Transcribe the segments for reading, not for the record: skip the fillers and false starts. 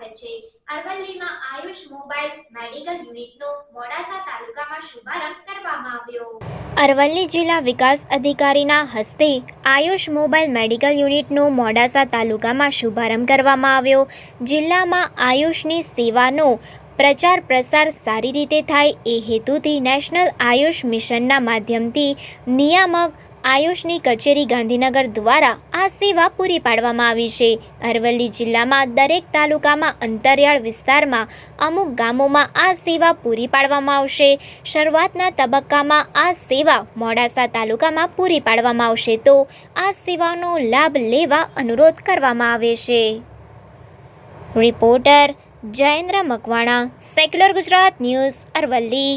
સ્વાગત છે। અરવલ્લીમાં Ayush mobile medical યુનિટનો Modasa તાલુકામાં શુભારંભ કરવામાં આવ્યો। અરવલ્લી જિલ્લા વિકાસ અધિકારીના હસ્તે આયુષ મોબાઈલ મેડિકલ યુનિટનો મોડાસા તાલુકામાં શુભારંભ કરવામાં આવ્યો। જિલ્લામાં આયુષની સેવાનો પ્રચાર પ્રસાર સારી રીતે થાય એ હેતુથી નેશનલ આયુષ મિશનના માધ્યમથી નિયામક આયુષની કચેરી ગાંધીનગર દ્વારા આ સેવા પૂરી પાડવામાં આવી છે। અરવલ્લી જિલ્લામાં દરેક તાલુકામાં અંતરિયાળ વિસ્તારમાં અમુક ગામોમાં આ સેવા પૂરી પાડવામાં આવશે। શરૂઆતના તબક્કામાં આ સેવા મોડાસા તાલુકામાં પૂરી પાડવામાં આવશે તો આ સેવાનો લાભ લેવા અનુરોધ કરવામાં આવે છે। Reporter Jayendra Makwana, secular Gujarat news, Aravalli.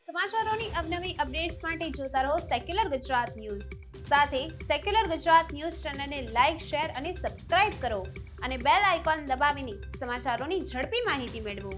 સમાચારોની અવનવી અપડેટ્સ માટે જોતા રહો સેક્યુલર ગુજરાત ન્યૂઝ। સાથે સેક્યુલર ગુજરાત ન્યૂઝ ચેનલને લાઇક, શેર અને સબસ્ક્રાઇબ કરો અને બેલ આઇકોન દબાવીને સમાચારોની ઝડપી માહિતી મેળવો।